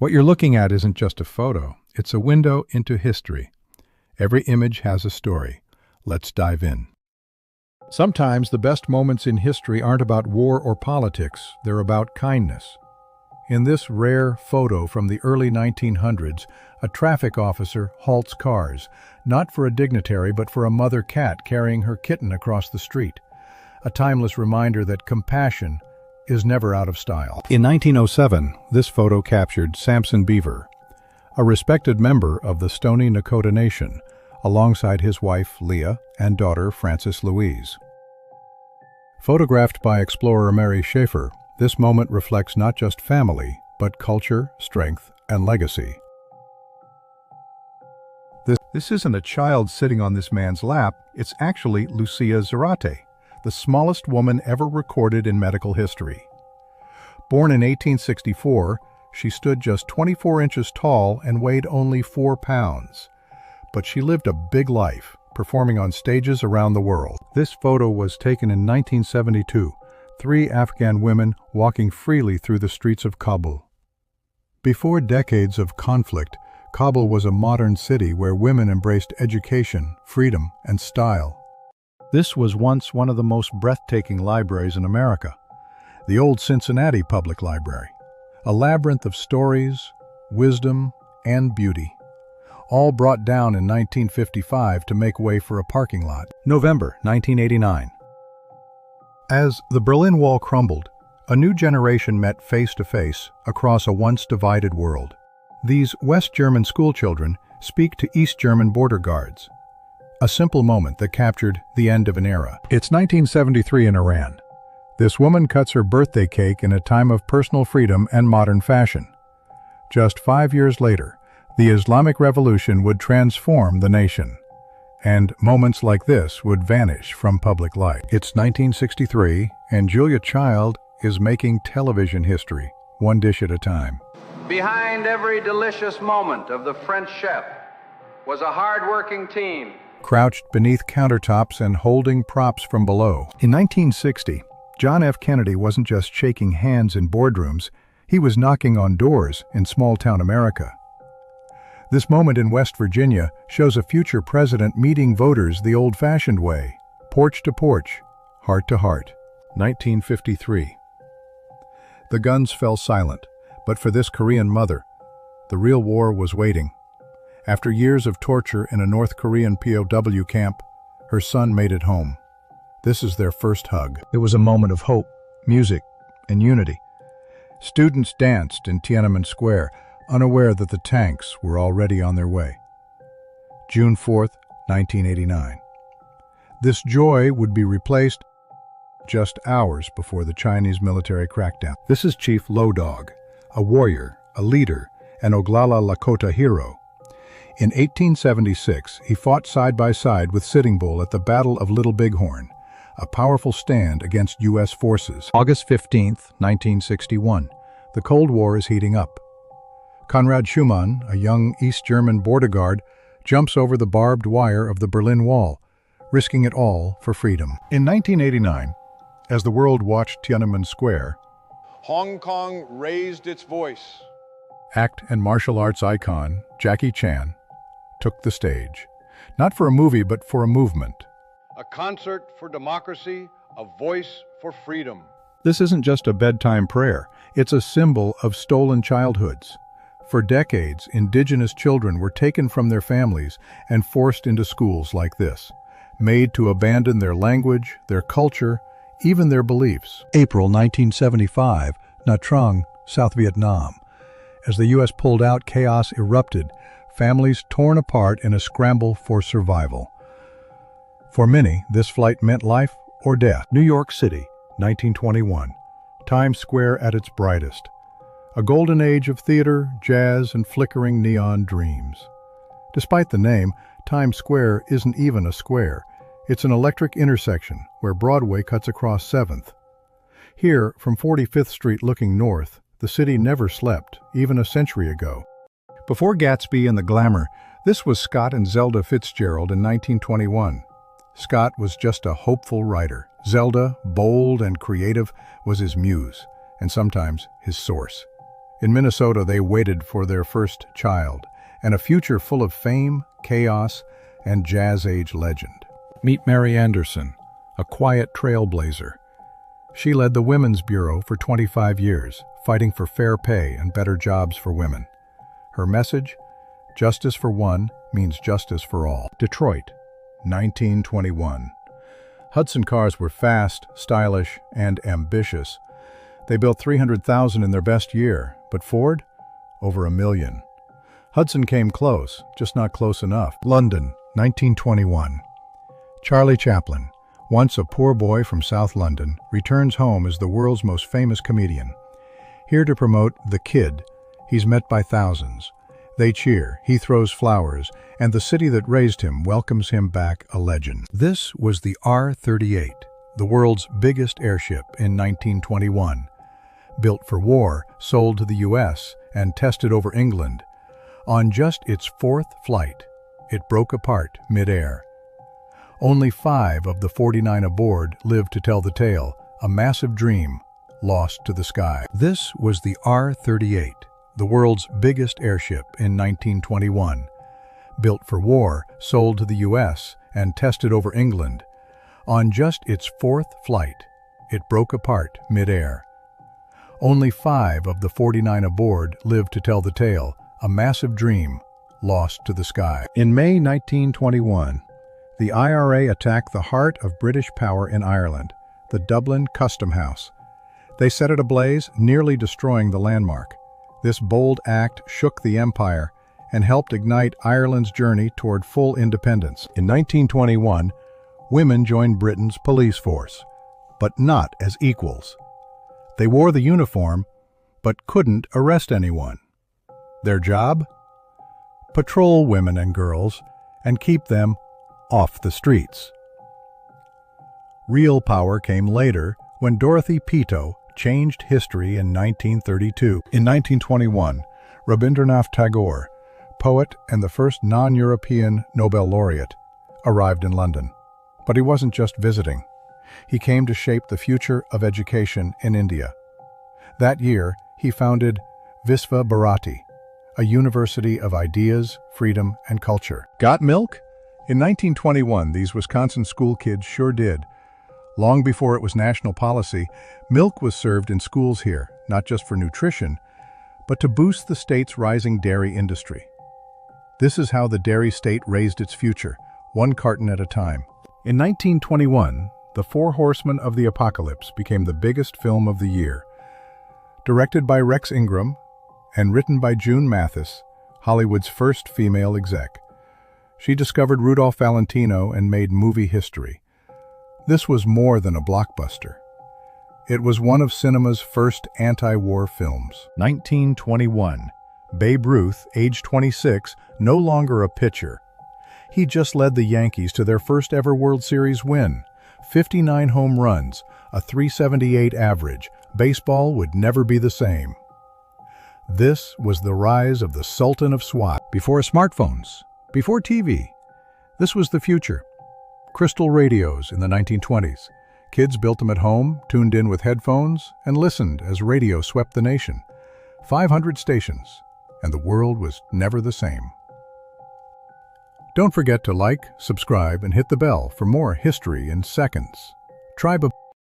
What you're looking at isn't just a photo, it's a window into history. Every image has a story. Let's dive in. Sometimes the best moments in history aren't about war or politics, they're about kindness. In this rare photo from the early 1900s, a traffic officer halts cars, not for a dignitary but for a mother cat carrying her kitten across the street. A timeless reminder that compassion is never out of style. In 1907, this photo captured Samson Beaver, a respected member of the Stoney Nakoda Nation, alongside his wife Leah and daughter Frances Louise. Photographed by explorer Mary Schaefer, this moment reflects not just family, but culture, strength, and legacy. This isn't a child sitting on this man's lap, it's actually Lucia Zarate, the smallest woman ever recorded in medical history. Born in 1864, she stood just 24 inches tall and weighed only 4 pounds. But she lived a big life, performing on stages around the world. This photo was taken in 1972, 3 Afghan women walking freely through the streets of Kabul. Before decades of conflict, Kabul was a modern city where women embraced education, freedom, and style. This was once one of the most breathtaking libraries in America, the old Cincinnati Public Library, a labyrinth of stories, wisdom, and beauty, all brought down in 1955 to make way for a parking lot. November 1989. As the Berlin Wall crumbled, a new generation met face to face across a once divided world. These West German schoolchildren speak to East German border guards, a simple moment that captured the end of an era. It's 1973 in Iran. This woman cuts her birthday cake in a time of personal freedom and modern fashion. Just 5 years later, the Islamic Revolution would transform the nation, and moments like this would vanish from public life. It's 1963, and Julia Child is making television history, one dish at a time. Behind every delicious moment of the French chef was a hard-working team, crouched beneath countertops and holding props from below. In 1960, John F. Kennedy wasn't just shaking hands in boardrooms, he was knocking on doors in small-town America. This moment in West Virginia shows a future president meeting voters the old-fashioned way, porch to porch, heart to heart. 1953. The guns fell silent, but for this Korean mother, the real war was waiting. After years of torture in a North Korean POW camp, her son made it home. This is their first hug. It was a moment of hope, music, and unity. Students danced in Tiananmen Square, unaware that the tanks were already on their way. June 4th, 1989. This joy would be replaced just hours before the Chinese military crackdown. This is Chief Low Dog, a warrior, a leader, an Oglala Lakota hero. In 1876, he fought side by side with Sitting Bull at the Battle of Little Bighorn, a powerful stand against U.S. forces. August 15, 1961. The Cold War is heating up. Konrad Schumann, a young East German border guard, jumps over the barbed wire of the Berlin Wall, risking it all for freedom. In 1989, as the world watched Tiananmen Square, Hong Kong raised its voice. Act and martial arts icon Jackie Chan took the stage, not for a movie but for a movement. A concert for democracy, a voice for freedom. This isn't just a bedtime prayer, it's a symbol of stolen childhoods. For decades, indigenous children were taken from their families and forced into schools like this, made to abandon their language, their culture, even their beliefs. April 1975, Nha Trang, South Vietnam. As the U.S. pulled out, chaos erupted, families torn apart in a scramble for survival. For many, this flight meant life or death. New York City, 1921. Times Square at its brightest. A golden age of theater, jazz, and flickering neon dreams. Despite the name, Times Square isn't even a square. It's an electric intersection where Broadway cuts across 7th. Here, from 45th Street looking north, the city never slept, even a century ago. Before Gatsby and the glamour, this was Scott and Zelda Fitzgerald in 1921. Scott was just a hopeful writer. Zelda, bold and creative, was his muse, and sometimes his source. In Minnesota, they waited for their first child, and a future full of fame, chaos, and jazz-age legend. Meet Mary Anderson, a quiet trailblazer. She led the Women's Bureau for 25 years, fighting for fair pay and better jobs for women. Her message, justice for one means justice for all. Detroit, 1921. Hudson cars were fast, stylish, and ambitious. They built 300,000 in their best year, but Ford, over 1 million. Hudson came close, just not close enough. London, 1921. Charlie Chaplin, once a poor boy from South London, returns home as the world's most famous comedian. Here to promote The Kid, he's met by thousands. They cheer, he throws flowers, and the city that raised him welcomes him back a legend. This was the R-38, the world's biggest airship in 1921. Built for war, sold to the U.S., and tested over England. On just its 4th flight, it broke apart mid-air. Only 5 of the 49 aboard lived to tell the tale, a massive dream lost to the sky. This was the R-38, the world's biggest airship in 1921. Built for war, sold to the U.S., and tested over England. On just its 4th flight, it broke apart mid-air. Only 5 of the 49 aboard lived to tell the tale, a massive dream lost to the sky. In May 1921, the IRA attacked the heart of British power in Ireland, the Dublin Custom House. They set it ablaze, nearly destroying the landmark. This bold act shook the empire and helped ignite Ireland's journey toward full independence. In 1921, women joined Britain's police force, but not as equals. They wore the uniform, but couldn't arrest anyone. Their job? Patrol women and girls and keep them off the streets. Real power came later when Dorothy Peto changed history in 1932. In 1921, Rabindranath Tagore, poet and the first non-European Nobel laureate, arrived in London. But he wasn't just visiting. He came to shape the future of education in India. That year, he founded Visva Bharati, a university of ideas, freedom, and culture. Got milk? In 1921, these Wisconsin school kids sure did. Long before it was national policy, milk was served in schools here, not just for nutrition, but to boost the state's rising dairy industry. This is how the dairy state raised its future, one carton at a time. In 1921, The Four Horsemen of the Apocalypse became the biggest film of the year. Directed by Rex Ingram and written by June Mathis, Hollywood's first female exec. She discovered Rudolph Valentino and made movie history. This was more than a blockbuster. It was one of cinema's first anti-war films. 1921. Babe Ruth, age 26, no longer a pitcher. He just led the Yankees to their first ever World Series win. 59 home runs, a .378 average. Baseball would never be the same. This was the rise of the Sultan of SWAT. Before smartphones, before TV. This was the future. Crystal radios in the 1920s. Kids built them at home, tuned in with headphones, and listened as radio swept the nation. 500 stations, and the world was never the same. Don't forget to like, subscribe, and hit the bell for more history in seconds. Tribe of